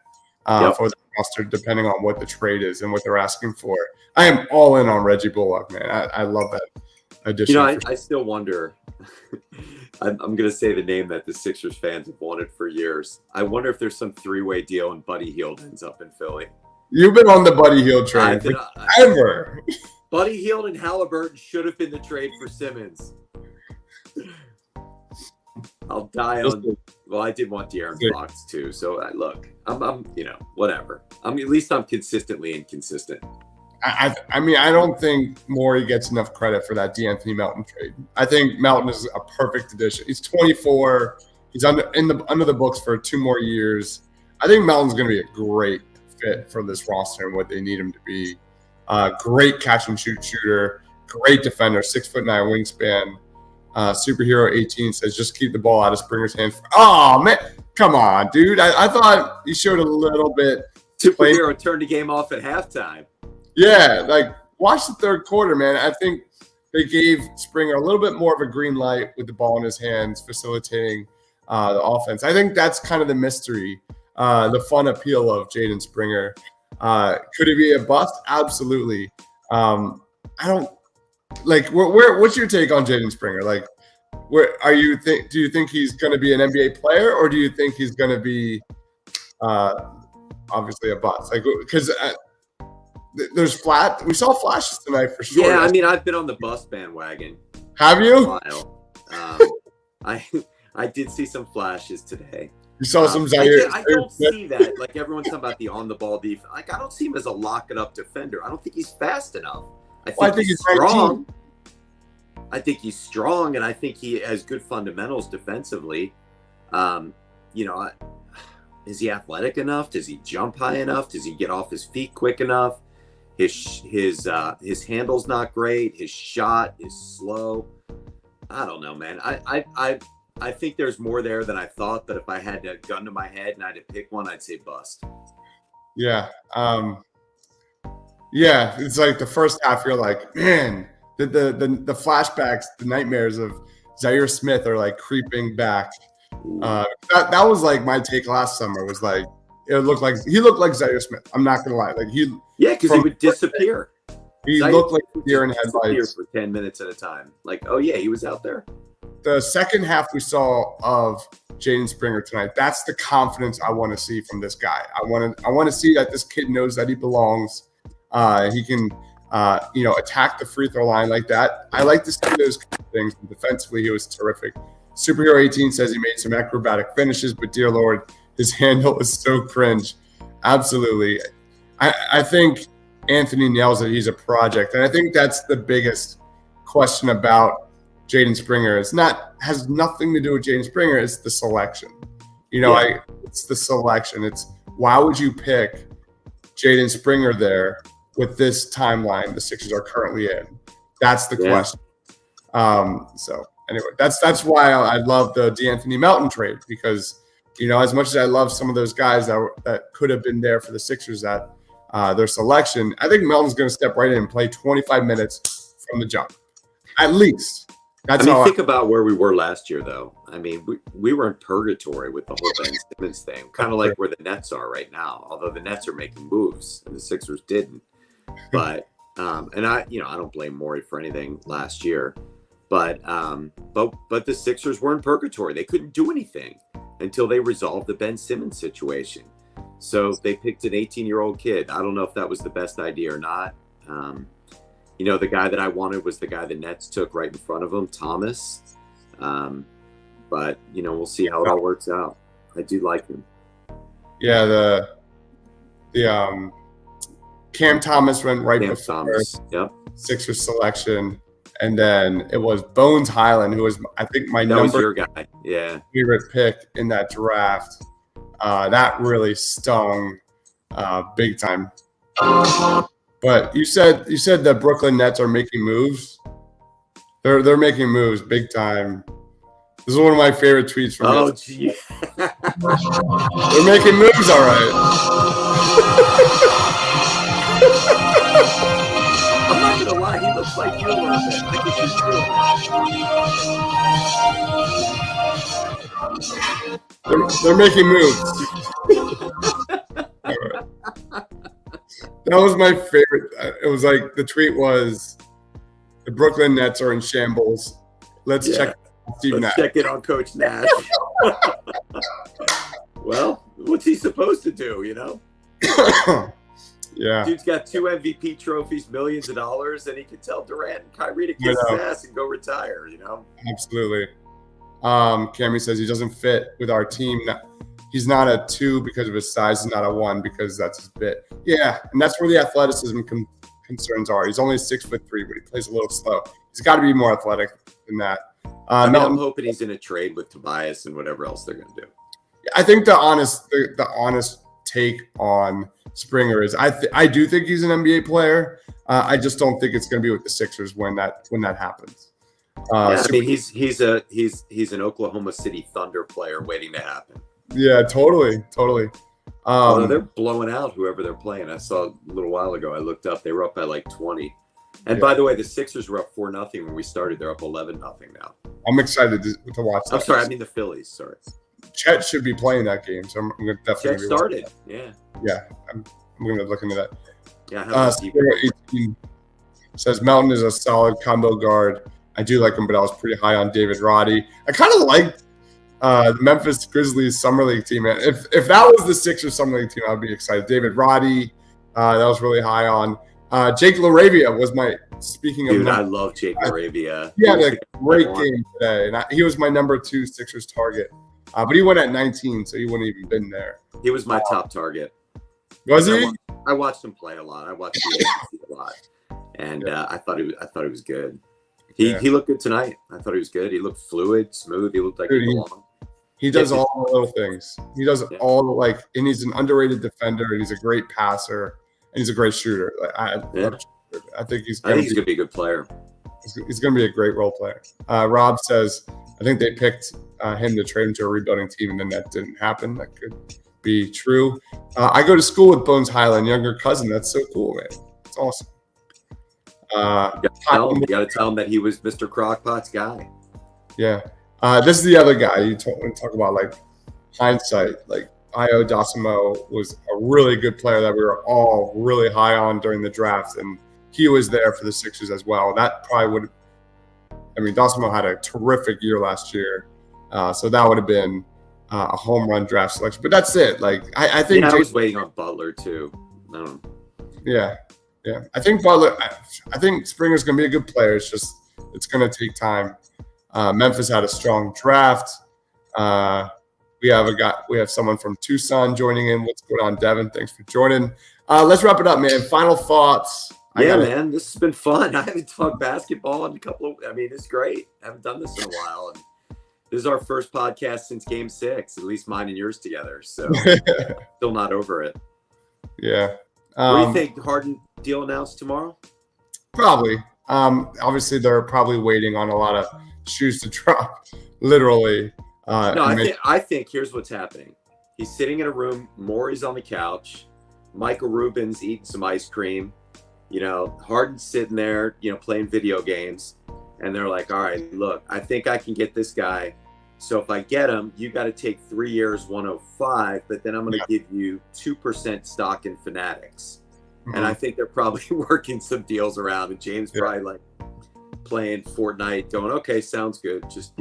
for the roster, depending on what the trade is and what they're asking for. I am all in on Reggie Bullock, man. I love that addition.
I still wonder. I'm going to say the name that the Sixers fans have wanted for years. I wonder if there's some 3-way deal and Buddy Hield ends up in Philly.
You've been on the Buddy Hield train forever.
Buddy Hield and Halliburton should have been the trade for Simmons. I'll die on. Well, I did want De'Aaron Fox too. So look, I'm whatever. At least I'm consistently inconsistent.
I mean, I don't think Morey gets enough credit for that D'Anthony Melton trade. I think Melton is a perfect addition. He's 24. He's under the books for 2 more years. I think Melton's going to be a great fit for this roster and what they need him to be. Great catch and shoot shooter, great defender, 6'9" wingspan. Superhero 18 says, just keep the ball out of Springer's hands. Oh, man. Come on, dude. I thought he showed a little bit.
Superhero turned the game off at halftime.
Yeah, like watch the third quarter, man. I think they gave Springer a little bit more of a green light with the ball in his hands, facilitating the offense. I think that's kind of the mystery, the fun appeal of Jaden Springer. Could he be a bust? Absolutely. I don't like. What's your take on Jaden Springer? Like, where are you? Do you think he's going to be an NBA player, or do you think he's going to be obviously a bust? Like, because there's we saw flashes tonight for sure.
Yeah, I mean, I've been on the bust bandwagon.
Have you?
For a while. I did see some flashes today.
You saw some Zaire.
I don't see that. Like, everyone's talking about the on-the-ball defense. Like, I don't see him as a lock-it-up defender. I don't think he's fast enough. I think he's strong. I think he's strong, and I think he has good fundamentals defensively. Is he athletic enough? Does he jump high enough? Does he get off his feet quick enough? His handle's not great. His shot is slow. I don't know, man. I think there's more there than I thought. But if I had a gun to my head and I had to pick one, I'd say bust.
Yeah. Yeah. It's like the first half, you're like, man, the flashbacks, the nightmares of Zaire Smith are like creeping back. That was like my take last summer. Was like he looked like Zaire Smith. I'm not gonna lie. Like
because he would disappear.
He looked like deer in headlights
for 10 minutes at a time. Like, oh yeah, he was out there.
The second half we saw of Jaden Springer tonight, that's the confidence I want to see from this guy. I want to see that this kid knows that he belongs. He can, attack the free throw line like that. I like to see those kind of things. Defensively, he was terrific. Superhero 18 says he made some acrobatic finishes, but dear Lord, his handle is so cringe. Absolutely. I think Anthony nails it. He's a project. And I think that's the biggest question about Jaden Springer. Has nothing to do with Jaden Springer. It's the selection. It's the selection. It's why would you pick Jaden Springer there with this timeline the Sixers are currently in? That's the question. So anyway, that's why I love the DeAnthony Melton trade, because as much as I love some of those guys that could have been there for the Sixers at their selection, I think Melton's going to step right in and play 25 minutes from the jump, at least.
Think about where we were last year, though. I mean, we were in purgatory with the whole Ben Simmons thing, kind of like where the Nets are right now. Although the Nets are making moves and the Sixers didn't. But and I don't blame Morey for anything last year. But the Sixers were in purgatory. They couldn't do anything until they resolved the Ben Simmons situation. So they picked an 18-year-old kid. I don't know if that was the best idea or not. The guy that I wanted was the guy the Nets took right in front of him, Thomas. But we'll see how it all works out. I do like him.
Yeah, the Cam Thomas went right before
Thomas. Yep.
Sixers selection. And then it was Bones Highland, who was, I think, my
your guy. Yeah.
favorite pick in that draft. That really stung big time. But you said the Brooklyn Nets are making moves. They're making moves big time. This is one of my favorite tweets from.
Oh, gee.
They're making moves, all right.
I'm not gonna lie, he looks like you a little bit. I think he's
They're making moves. All right. That was my favorite. It was like the tweet was, the Brooklyn Nets are in shambles. Let's check Steve Nash.
Check it on Coach Nash. Well, what's he supposed to do,
Yeah.
Dude's got 2 MVP trophies, millions of dollars, and he can tell Durant and Kyrie to kiss his ass and go retire,
Absolutely. Cammy says he doesn't fit with our team. He's not a 2 because of his size. He's not a 1 because that's his bit. Yeah, and that's where the athleticism concerns are. He's only 6'3", but he plays a little slow. He's got to be more athletic than that.
I'm hoping he's in a trade with Tobias and whatever else they're going to do.
I think the honest take on Springer is I do think he's an NBA player. I just don't think it's going to be with the Sixers when that happens.
I mean, he's an Oklahoma City Thunder player waiting to happen.
Yeah, totally.
Although they're blowing out whoever they're playing. I saw a little while ago. I looked up; they were up by like 20. And by the way, the Sixers were up 4-0 when we started. They're up 11-0 now.
I'm excited to watch that.
I'm sorry, I mean the Phillies. Sorry.
Chet should be playing that game, so I'm going to definitely.
Chet started. Yeah.
I'm going to look into that.
Yeah.
18 says Melton is a solid combo guard. I do like him, but I was pretty high on David Roddy. I kind of liked the Memphis Grizzlies summer league team. If that was the Sixers summer league team, I'd be excited. David Roddy, that was really high on. Jake LaRavia was my speaking of.
Dude, I love Jake LaRavia.
He had a great game today, and he was my number 2 Sixers target. But he went at 19, so he wouldn't even been there.
He was my top target.
Was he?
I watched him play a lot. I watched him a lot, and I thought he was good. He looked good tonight. I thought he was good. He looked fluid, smooth. He looked like he belonged.
He does all the little things. He does all the and he's an underrated defender, and he's a great passer, and he's a great shooter. I think he's going
to be a good player.
He's going to be a great role player. Rob says, I think they picked him to trade him to a rebuilding team, and then that didn't happen. That could be true. I go to school with Bones Highland, younger cousin. That's so cool, man. It's awesome.
You got to tell him that he was Mr. Crockpot's guy.
Yeah. This is the other guy you talk about, like hindsight. Like Io Dosimo was a really good player that we were all really high on during the draft, and he was there for the Sixers as well. That probably would. I mean, Dosimo had a terrific year last year, so that would have been a home run draft selection. But that's it. Like I think
I was waiting on Butler too. I don't know.
Yeah. I think Butler. I think Springer's going to be a good player. It's going to take time. Memphis had a strong draft. We have someone from Tucson joining in. What's going on, Devin? Thanks for joining. Let's wrap it up, man. Final thoughts.
Man, this has been fun. I haven't talked basketball in it's great. I haven't done this in a while. And this is our first podcast since Game 6, at least mine and yours together. So still not over it.
Yeah.
What do you think? Harden deal announced tomorrow?
Probably. Obviously, they're probably waiting on a lot of shoes to drop, literally.
I think here's what's happening. He's sitting in a room. Maury's on the couch. Michael Rubin's eating some ice cream. Harden's sitting there, playing video games. And they're like, all right, look, I think I can get this guy. So if I get him, you got to take 3 years, 105, but then I'm going to give you 2% stock in Fanatics. Mm-hmm. And I think they're probably working some deals around. And James probably like playing Fortnite going, okay, sounds good. Just,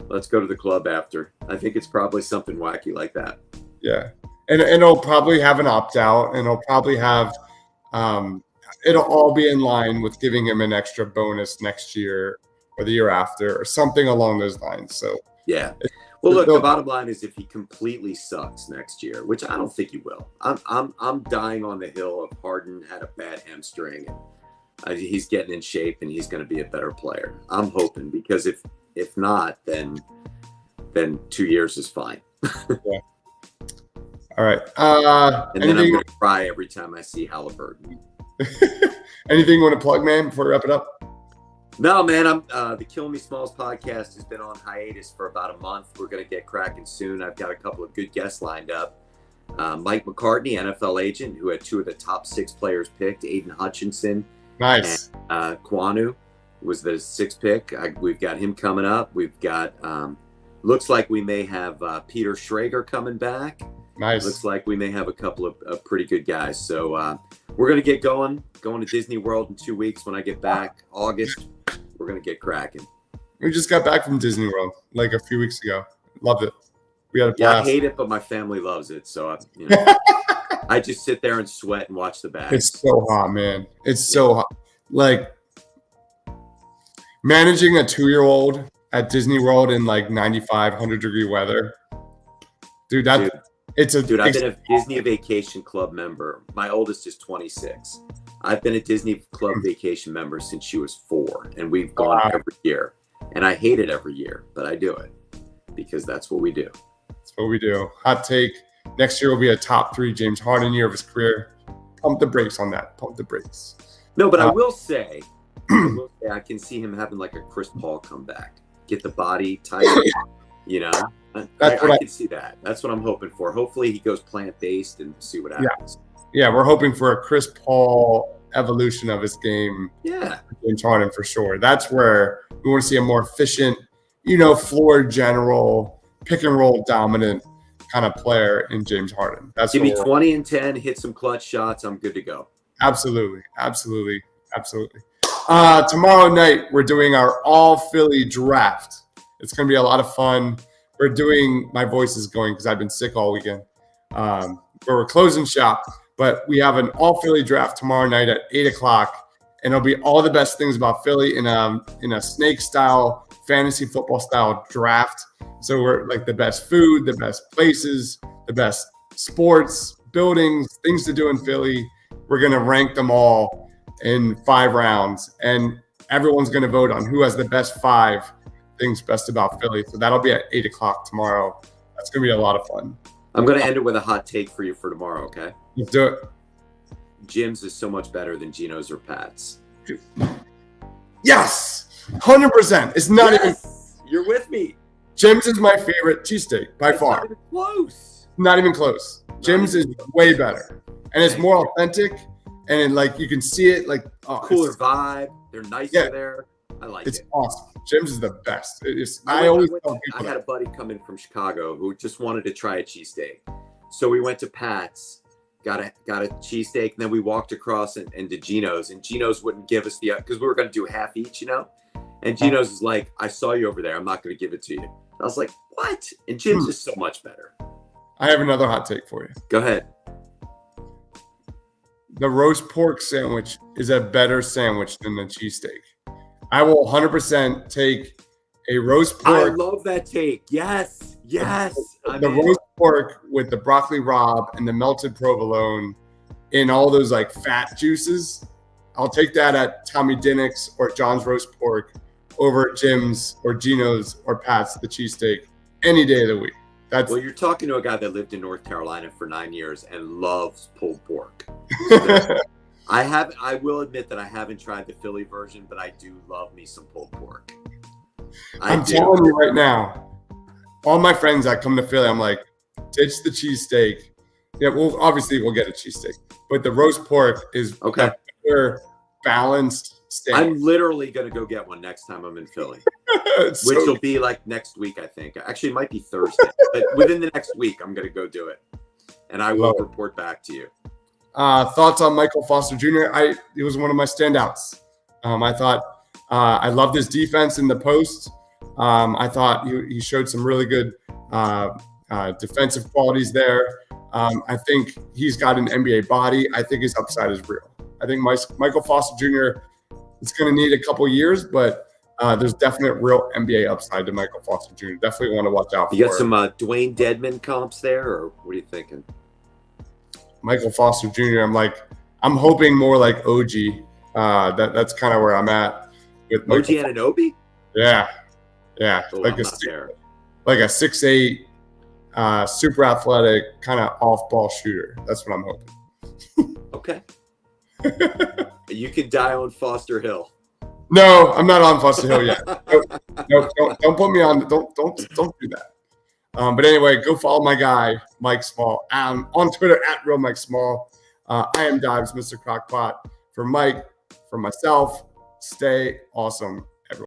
let's go to the club after. I think it's probably something wacky like that.
Yeah. And it'll probably have an opt-out, and it'll probably have it'll all be in line with giving him an extra bonus next year or the year after or something along those lines. So
yeah. Well, look, the bottom line is if he completely sucks next year, which I don't think he will. I'm dying on the hill of Harden had a bad hamstring, and he's getting in shape, and he's going to be a better player. I'm hoping, because if not, then 2 years is fine.
Yeah. All right.
And then I'm going to cry every time I see Halliburton.
Anything you want to plug, man, before we wrap it up?
No, man. The Kill Me Smalls podcast has been on hiatus for about a month. We're going to get cracking soon. I've got a couple of good guests lined up. Mike McCartney, NFL agent, who had 2 of the top 6 players picked. Aiden Hutchinson.
Nice.
And Kwanu was the 6th pick. We've got him coming up. We've got looks like we may have Peter Schrager coming back.
Nice.
Looks like we may have a couple of pretty good guys. So we're going to get going to Disney World in 2 weeks. When I get back, August, we're going to get cracking.
We just got back from Disney World like a few weeks ago. Loved it. We had a blast.
I hate it, but my family loves it. So, I just sit there and sweat and watch the bags.
It's so hot, man. It's so hot. Like managing a 2-year-old at Disney World in like 95, 100-degree weather. Dude, I've been a Disney
Vacation Club member. My oldest is 26. I've been a Disney Club Vacation member since she was 4, and we've gone every year. And I hate it every year, but I do it because that's what we do.
That's what we do. Hot take. Next year will be a top 3 James Harden year of his career. Pump the brakes on that. Pump the brakes.
No, but I will say, I will say I can see him having like a Chris Paul comeback. Get the body tight, you know. I can see that. That's what I'm hoping for. Hopefully he goes plant-based and see what happens.
Yeah, we're hoping for a Chris Paul evolution of his game.
Yeah.
James Harden for sure. That's where we want to see a more efficient, floor general, pick and roll dominant kind of player in James Harden. That's
Give me 20 and 10, hit some clutch shots. I'm good to go.
Absolutely. Tomorrow night, we're doing our all Philly draft. It's going to be a lot of fun. My voice is going because I've been sick all weekend. We're closing shop, but we have an all Philly draft tomorrow night at 8:00, and it'll be all the best things about Philly in a snake style, fantasy football style draft. So we're like the best food, the best places, the best sports, buildings, things to do in Philly. We're going to rank them all in 5 rounds, and everyone's going to vote on who has the best 5 things best about Philly. So that'll be at 8:00 tomorrow. That's going to be a lot of fun.
I'm going to end it with a hot take for you for tomorrow, okay?
Let's do it.
Jim's is so much better than Geno's or Pat's.
Yes, 100%. It's not even.
You're with me.
Jim's is my favorite cheesesteak by far.
Not even close.
Not even close. Jim's is way better, and it's more authentic. And you can see it
cooler vibe. They're nicer there. I like it.
It's awesome. Jim's is the best.
I had a buddy come in from Chicago who just wanted to try a cheesesteak. So we went to Pat's, got a cheesesteak, and then we walked across and to Geno's. And Geno's wouldn't give us because we were going to do half each, And Geno's is like, I saw you over there. I'm not going to give it to you. I was like, what? And Jim's is so much better.
I have another hot take for you.
Go ahead.
The roast pork sandwich is a better sandwich than the cheesesteak. I will 100% take a roast pork.
I love that take. Yes.
The roast pork with the broccoli rabe and the melted provolone in all those fat juices. I'll take that at Tommy Dinnick's or John's Roast Pork over at Jim's or Geno's or Pat's the cheesesteak any day of the week.
Well, you're talking to a guy that lived in North Carolina for 9 years and loves pulled pork. I will admit that I haven't tried the Philly version, but I do love me some pulled pork.
I'm telling you right now, all my friends that come to Philly, I'm like, ditch the cheesesteak. Yeah, obviously we'll get a cheesesteak, but the roast pork is
okay.
Better balanced steak.
I'm literally going to go get one next time I'm in Philly, which will be next week, I think. Actually, it might be Thursday, but within the next week, I'm going to go do it, and I will report back to you.
Thoughts on Michael Foster Jr.? He was one of my standouts. I thought I loved his defense in the post. I thought he showed some really good defensive qualities there. I think he's got an NBA body. I think his upside is real. I think Michael Foster Jr. is going to need a couple years, but there's definite real NBA upside to Michael Foster Jr. Definitely want to watch out for.
You got some Dwayne Dedman comps there, or what are you thinking?
Michael Foster Jr. I'm hoping more like OG. That's kind of where I'm at with
OG Anunoby.
Yeah.
Oh,
like a 6'8", super athletic, kind of off-ball shooter. That's what I'm hoping.
Okay. You can die on Foster Hill.
No, I'm not on Foster Hill yet. No, don't put me on. Don't do that. But anyway, go follow my guy, Mike Small, on Twitter at Real Mike Small. I am Dives, Mr. Crockpot. For Mike, for myself, stay awesome.